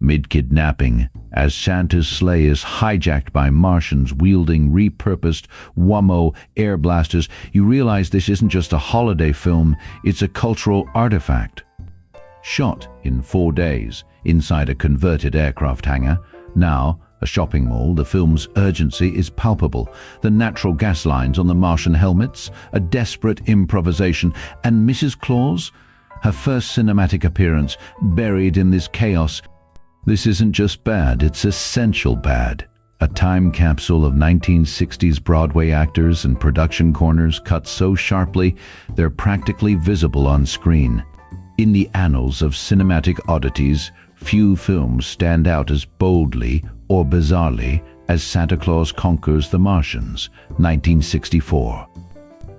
Mid-kidnapping, as Santa's sleigh is hijacked by Martians wielding repurposed Whammo air blasters, you realize this isn't just a holiday film, it's a cultural artifact. Shot in 4 days inside a converted aircraft hangar, now a shopping mall, the film's urgency is palpable. The natural gas lines on the Martian helmets, a desperate improvisation, and Mrs. Claus, her first cinematic appearance, buried in this chaos. This isn't just bad, it's essential bad. A time capsule of 1960s Broadway actors and production corners cut so sharply they're practically visible on screen. In the annals of cinematic oddities, few films stand out as boldly or bizarrely as Santa Claus Conquers the Martians, 1964.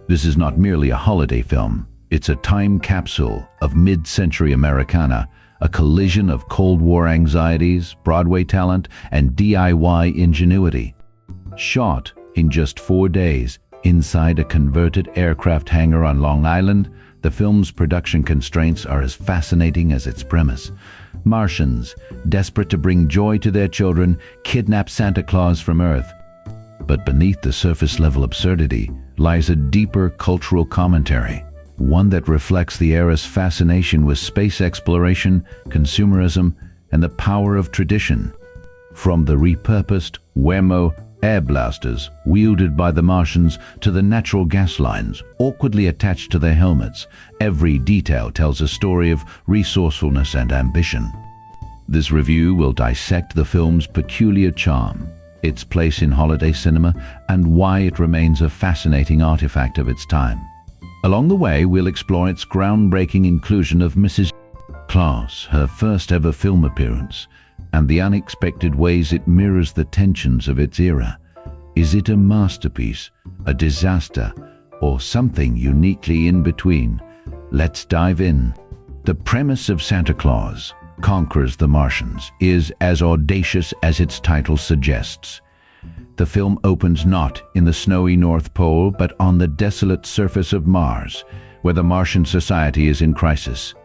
This is not merely a holiday film, it's a time capsule of mid-century Americana, a collision of Cold War anxieties, Broadway talent, and DIY ingenuity. Shot in just 4 days inside a converted aircraft hangar on Long Island, the film's production constraints are as fascinating as its premise. Martians, desperate to bring joy to their children, kidnap Santa Claus from Earth. But beneath the surface-level absurdity lies a deeper cultural commentary, one that reflects the era's fascination with space exploration, consumerism, and the power of tradition. From the repurposed Whammo air blasters wielded by the Martians to the natural gas lines awkwardly attached to their helmets, every detail tells a story of resourcefulness and ambition. This review will dissect the film's peculiar charm, its place in holiday cinema, and why it remains a fascinating artifact of its time. Along the way, we'll explore its groundbreaking inclusion of Mrs. Claus, her first ever film appearance, and the unexpected ways it mirrors the tensions of its era. Is it a masterpiece, a disaster, or something uniquely in between? Let's dive in. The premise of Santa Claus Conquers the Martians is as audacious as its title suggests. The film opens not in the snowy North Pole, but on the desolate surface of Mars, where the Martian society is in crisis.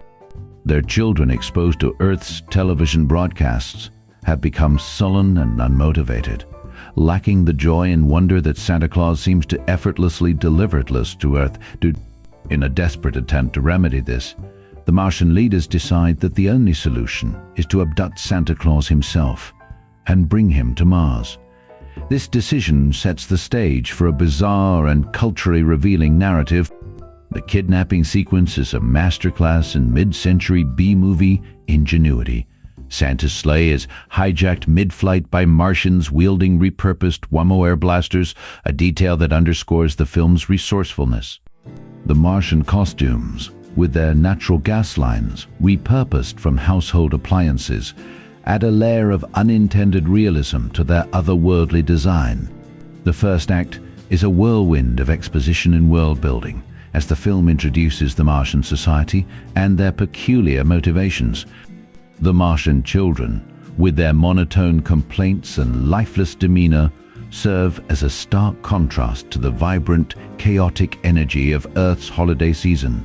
Their children, exposed to Earth's television broadcasts, have become sullen and unmotivated, lacking the joy and wonder that Santa Claus seems to effortlessly deliver to Earth. In a desperate attempt to remedy this, the Martian leaders decide that the only solution is to abduct Santa Claus himself and bring him to Mars. This decision sets the stage for a bizarre and culturally revealing narrative. The kidnapping sequence is a masterclass in mid-century B-movie ingenuity. Santa's sleigh is hijacked mid-flight by Martians wielding repurposed Whammo air blasters, a detail that underscores the film's resourcefulness. The Martian costumes, with their natural gas lines repurposed from household appliances, add a layer of unintended realism to their otherworldly design. The first act is a whirlwind of exposition and world-building, as the film introduces the Martian society and their peculiar motivations. The Martian children, with their monotone complaints and lifeless demeanor, serve as a stark contrast to the vibrant, chaotic energy of Earth's holiday season.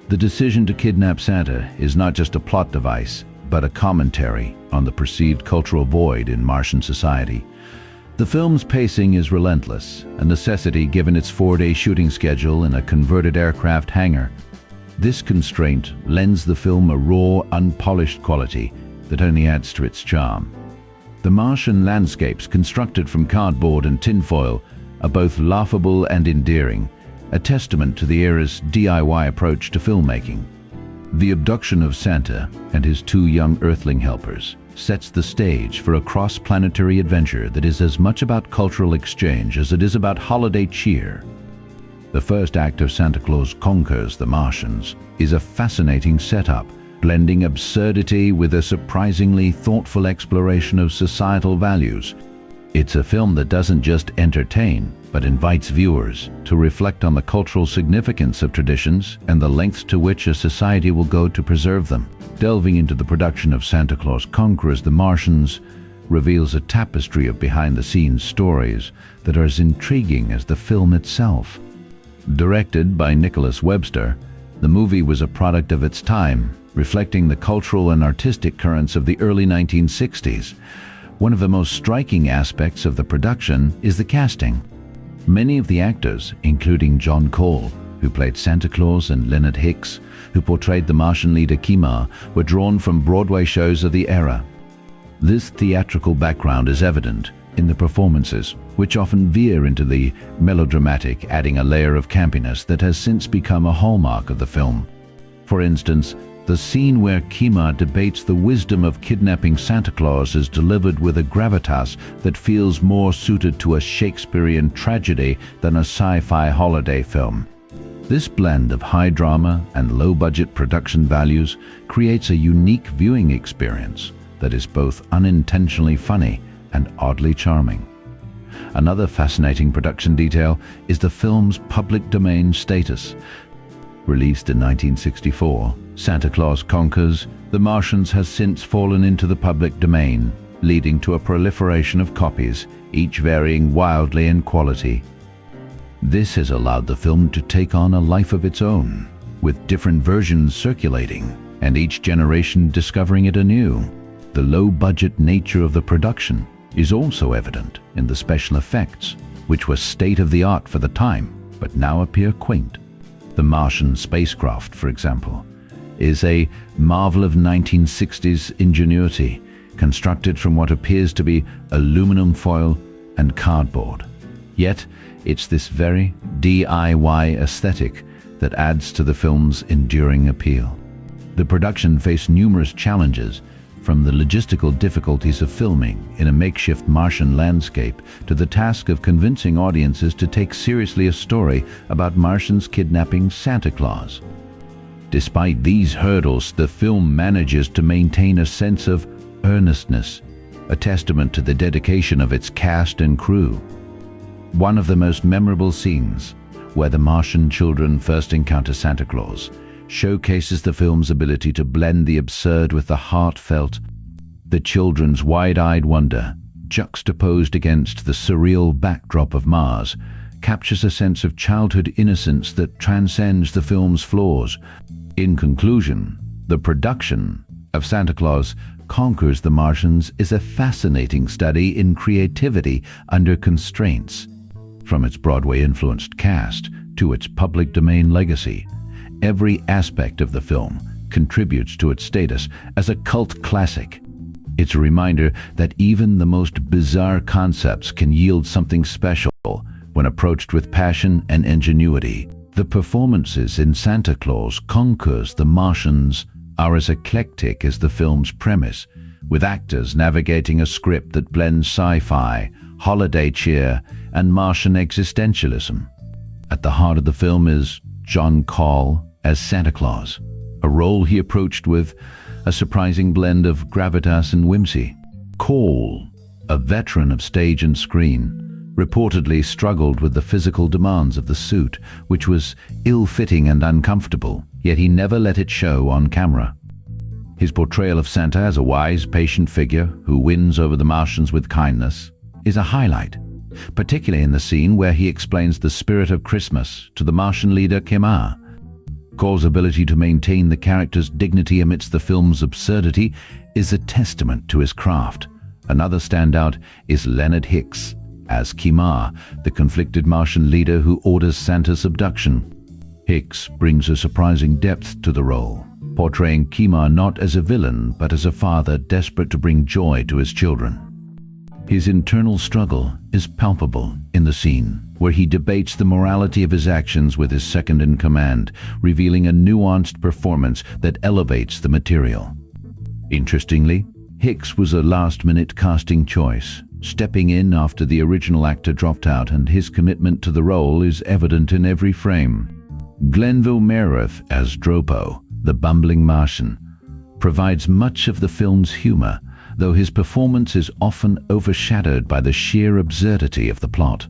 The decision to kidnap Santa is not just a plot device, but a commentary on the perceived cultural void in Martian society. The film's pacing is relentless, a necessity given its 4-day shooting schedule in a converted aircraft hangar. This constraint lends the film a raw, unpolished quality that only adds to its charm. The Martian landscapes, constructed from cardboard and tinfoil, are both laughable and endearing, a testament to the era's DIY approach to filmmaking. The abduction of Santa and his 2 young Earthling helpers sets the stage for a cross-planetary adventure that is as much about cultural exchange as it is about holiday cheer. The first act of Santa Claus Conquers the Martians is a fascinating setup, blending absurdity with a surprisingly thoughtful exploration of societal values. It's a film that doesn't just entertain, but invites viewers to reflect on the cultural significance of traditions and the lengths to which a society will go to preserve them. Delving into the production of Santa Claus Conquers the Martians reveals a tapestry of behind-the-scenes stories that are as intriguing as the film itself. Directed by Nicholas Webster, the movie was a product of its time, reflecting the cultural and artistic currents of the early 1960s. One of the most striking aspects of the production is the casting. Many of the actors, including John Cole, who played Santa Claus, and Leonard Hicks, who portrayed the Martian leader Kima, were drawn from Broadway shows of the era. This theatrical background is evident in the performances, which often veer into the melodramatic, adding a layer of campiness that has since become a hallmark of the film. For instance, the scene where Kima debates the wisdom of kidnapping Santa Claus is delivered with a gravitas that feels more suited to a Shakespearean tragedy than a sci-fi holiday film. This blend of high drama and low-budget production values creates a unique viewing experience that is both unintentionally funny and oddly charming. Another fascinating production detail is the film's public domain status. Released in 1964, Santa Claus Conquers the Martians has since fallen into the public domain, leading to a proliferation of copies, each varying wildly in quality. This has allowed the film to take on a life of its own, with different versions circulating, and each generation discovering it anew. The low-budget nature of the production is also evident in the special effects, which were state-of-the-art for the time, but now appear quaint. The Martian spacecraft, for example, is a marvel of 1960s ingenuity, constructed from what appears to be aluminum foil and cardboard. Yet, it's this very DIY aesthetic that adds to the film's enduring appeal. The production faced numerous challenges, from the logistical difficulties of filming in a makeshift Martian landscape to the task of convincing audiences to take seriously a story about Martians kidnapping Santa Claus. Despite these hurdles, the film manages to maintain a sense of earnestness, a testament to the dedication of its cast and crew. One of the most memorable scenes, where the Martian children first encounter Santa Claus, showcases the film's ability to blend the absurd with the heartfelt. The children's wide-eyed wonder, juxtaposed against the surreal backdrop of Mars, captures a sense of childhood innocence that transcends the film's flaws. In conclusion, the production of Santa Claus Conquers the Martians is a fascinating study in creativity under constraints. From its Broadway-influenced cast to its public domain legacy, every aspect of the film contributes to its status as a cult classic. It's a reminder that even the most bizarre concepts can yield something special when approached with passion and ingenuity. The performances in Santa Claus Conquers the Martians are as eclectic as the film's premise, with actors navigating a script that blends sci-fi, holiday cheer, and Martian existentialism. At the heart of the film is John Cole as Santa Claus, a role he approached with a surprising blend of gravitas and whimsy. Cole, a veteran of stage and screen, reportedly struggled with the physical demands of the suit, which was ill-fitting and uncomfortable, yet he never let it show on camera. His portrayal of Santa as a wise, patient figure who wins over the Martians with kindness is a highlight, particularly in the scene where he explains the spirit of Christmas to the Martian leader Kima. Cole's ability to maintain the character's dignity amidst the film's absurdity is a testament to his craft. Another standout is Leonard Hicks as Kima, the conflicted Martian leader who orders Santa's abduction. Hicks brings a surprising depth to the role, portraying Kima not as a villain but as a father desperate to bring joy to his children. His internal struggle is palpable in the scene where he debates the morality of his actions with his second-in-command, revealing a nuanced performance that elevates the material. Interestingly, Hicks was a last-minute casting choice, stepping in after the original actor dropped out, and his commitment to the role is evident in every frame. Glenville Meredith as Dropo, the bumbling Martian, provides much of the film's humor, though his performance is often overshadowed by the sheer absurdity of the plot.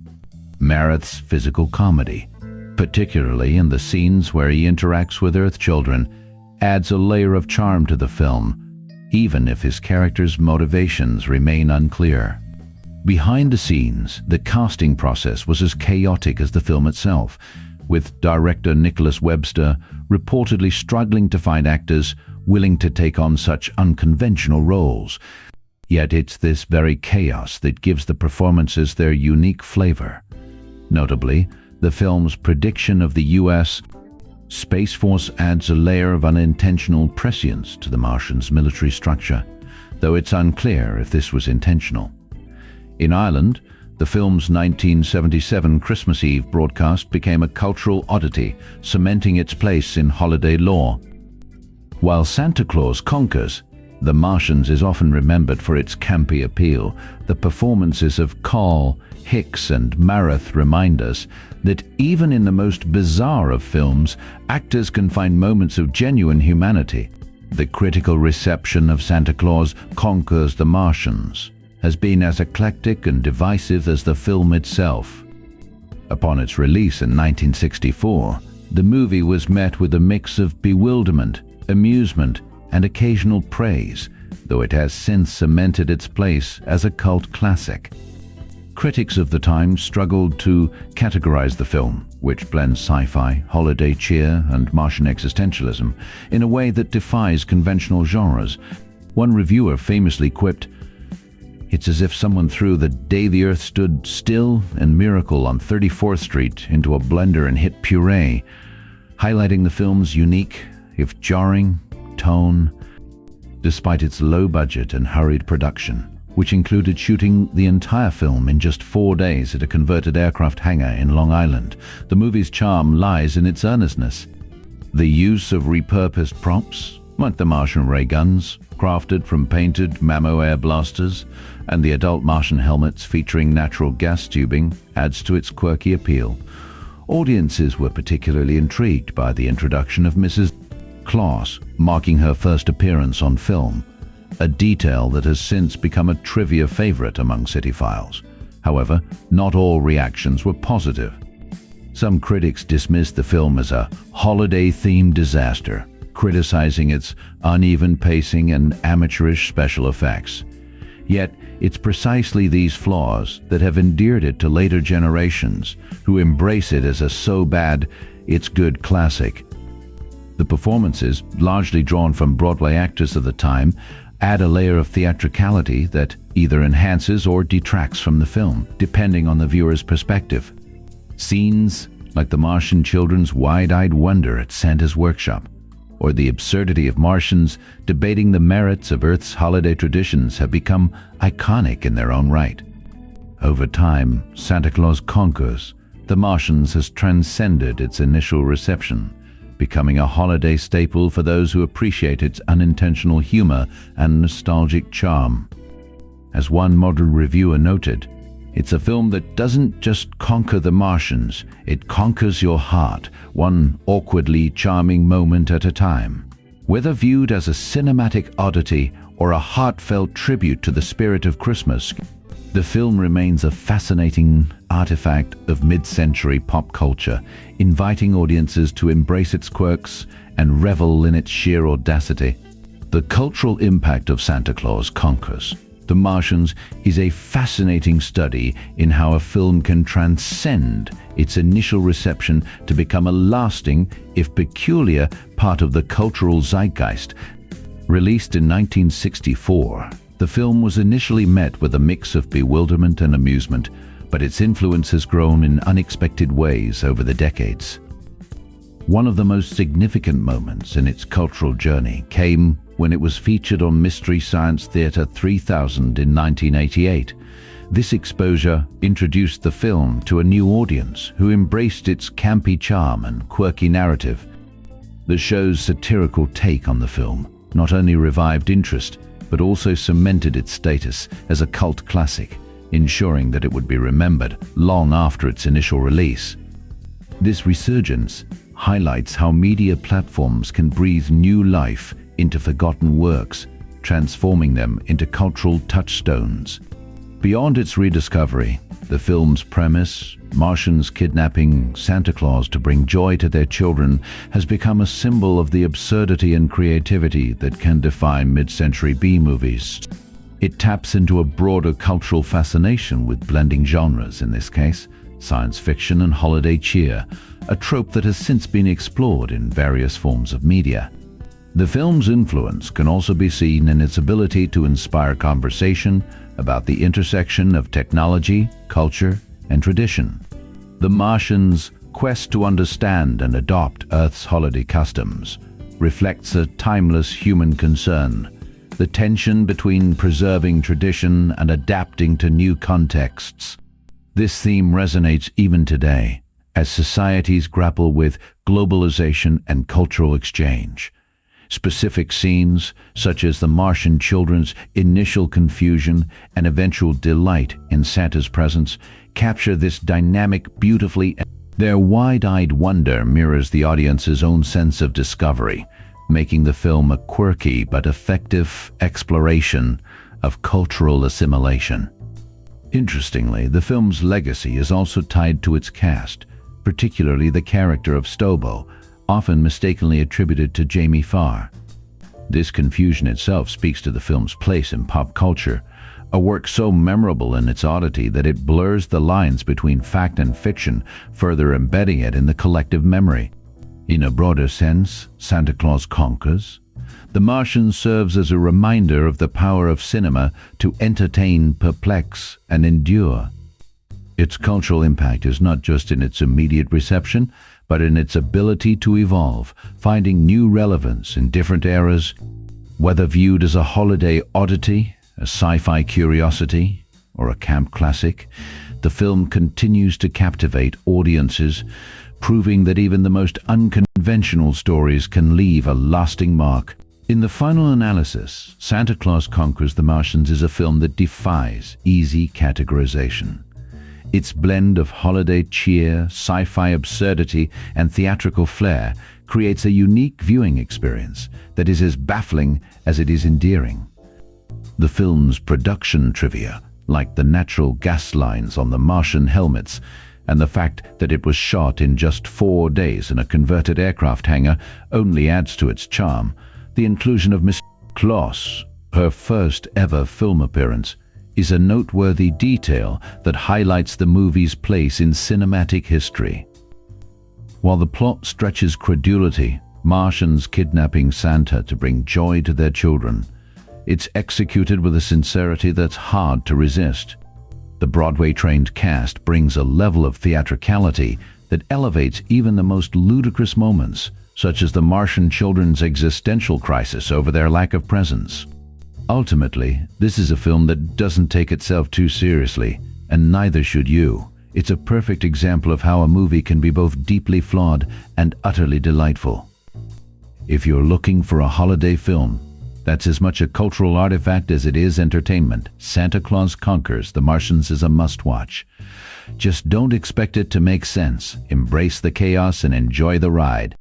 Meredith's physical comedy, particularly in the scenes where he interacts with Earth children, adds a layer of charm to the film, even if his character's motivations remain unclear. Behind the scenes, the casting process was as chaotic as the film itself, with director Nicholas Webster reportedly struggling to find actors willing to take on such unconventional roles. Yet it's this very chaos that gives the performances their unique flavor. Notably, the film's prediction of the U.S. Space Force adds a layer of unintentional prescience to the Martians' military structure, though it's unclear if this was intentional. In Ireland, the film's 1977 Christmas Eve broadcast became a cultural oddity, cementing its place in holiday lore. While Santa Claus conquers, The Martians is often remembered for its campy appeal. The performances of Call, Hicks and Marath remind us that even in the most bizarre of films, actors can find moments of genuine humanity. The critical reception of Santa Claus Conquers the Martians has been as eclectic and divisive as the film itself. Upon its release in 1964, the movie was met with a mix of bewilderment, amusement, and occasional praise, though it has since cemented its place as a cult classic. Critics of the time struggled to categorize the film, which blends sci-fi, holiday cheer, and Martian existentialism, in a way that defies conventional genres. One reviewer famously quipped, "It's as if someone threw The Day the Earth Stood Still and Miracle on 34th Street into a blender and hit puree," highlighting the film's unique, if jarring, tone, despite its low budget and hurried production, which included shooting the entire film in just 4 days at a converted aircraft hangar in Long Island. The movie's charm lies in its earnestness. The use of repurposed props, like the Martian ray guns, crafted from painted Mammo air blasters, and the adult Martian helmets featuring natural gas tubing, adds to its quirky appeal. Audiences were particularly intrigued by the introduction of Mrs. Claus, marking her first appearance on film, a detail that has since become a trivia favorite among cinephiles. However, not all reactions were positive. Some critics dismissed the film as a holiday-themed disaster, criticizing its uneven pacing and amateurish special effects. Yet, it's precisely these flaws that have endeared it to later generations, who embrace it as a so bad, it's good classic. The performances, largely drawn from Broadway actors of the time, add a layer of theatricality that either enhances or detracts from the film, depending on the viewer's perspective. Scenes like the Martian children's wide-eyed wonder at Santa's workshop, or the absurdity of Martians debating the merits of Earth's holiday traditions, have become iconic in their own right. Over time, Santa Claus Conquers the Martians has transcended its initial reception, becoming a holiday staple for those who appreciate its unintentional humor and nostalgic charm. As one modern reviewer noted, "It's a film that doesn't just conquer the Martians, it conquers your heart, one awkwardly charming moment at a time." Whether viewed as a cinematic oddity or a heartfelt tribute to the spirit of Christmas, the film remains a fascinating artifact of mid-century pop culture, inviting audiences to embrace its quirks and revel in its sheer audacity. The cultural impact of Santa Claus Conquers the Martians is a fascinating study in how a film can transcend its initial reception to become a lasting, if peculiar, part of the cultural zeitgeist. Released in 1964, the film was initially met with a mix of bewilderment and amusement, but its influence has grown in unexpected ways over the decades. One of the most significant moments in its cultural journey came when it was featured on Mystery Science Theater 3000 in 1988. This exposure introduced the film to a new audience who embraced its campy charm and quirky narrative. The show's satirical take on the film not only revived interest, but also cemented its status as a cult classic, ensuring that it would be remembered long after its initial release. This resurgence highlights how media platforms can breathe new life into forgotten works, transforming them into cultural touchstones. Beyond its rediscovery, the film's premise, Martians kidnapping Santa Claus to bring joy to their children, has become a symbol of the absurdity and creativity that can define mid-century B-movies. It taps into a broader cultural fascination with blending genres, in this case, science fiction and holiday cheer, a trope that has since been explored in various forms of media. The film's influence can also be seen in its ability to inspire conversation about the intersection of technology, culture, and tradition. The Martians' quest to understand and adopt Earth's holiday customs reflects a timeless human concern, the tension between preserving tradition and adapting to new contexts. This theme resonates even today, as societies grapple with globalization and cultural exchange. Specific scenes, such as the Martian children's initial confusion and eventual delight in Santa's presence, capture this dynamic beautifully. Their wide-eyed wonder mirrors the audience's own sense of discovery, making the film a quirky but effective exploration of cultural assimilation. Interestingly, the film's legacy is also tied to its cast, particularly the character of Stobo, often mistakenly attributed to Jamie Farr. This confusion itself speaks to the film's place in pop culture, a work so memorable in its oddity that it blurs the lines between fact and fiction, further embedding it in the collective memory. In a broader sense, Santa Claus Conquers, The Martian serves as a reminder of the power of cinema to entertain, perplex, and endure. Its cultural impact is not just in its immediate reception, but in its ability to evolve, finding new relevance in different eras. Whether viewed as a holiday oddity, a sci-fi curiosity, or a camp classic, the film continues to captivate audiences, proving that even the most unconventional stories can leave a lasting mark. In the final analysis, Santa Claus Conquers the Martians is a film that defies easy categorization. Its blend of holiday cheer, sci-fi absurdity, and theatrical flair creates a unique viewing experience that is as baffling as it is endearing. The film's production trivia, like the natural gas lines on the Martian helmets and the fact that it was shot in just 4 days in a converted aircraft hangar, only adds to its charm. The inclusion of Miss Claus, her first ever film appearance, is a noteworthy detail that highlights the movie's place in cinematic history. While the plot stretches credulity, Martians kidnapping Santa to bring joy to their children, it's executed with a sincerity that's hard to resist. The Broadway-trained cast brings a level of theatricality that elevates even the most ludicrous moments, such as the Martian children's existential crisis over their lack of presents. Ultimately, this is a film that doesn't take itself too seriously, and neither should you. It's a perfect example of how a movie can be both deeply flawed and utterly delightful. If you're looking for a holiday film that's as much a cultural artifact as it is entertainment, Santa Claus Conquers the Martians is a must-watch. Just don't expect it to make sense. Embrace the chaos and enjoy the ride.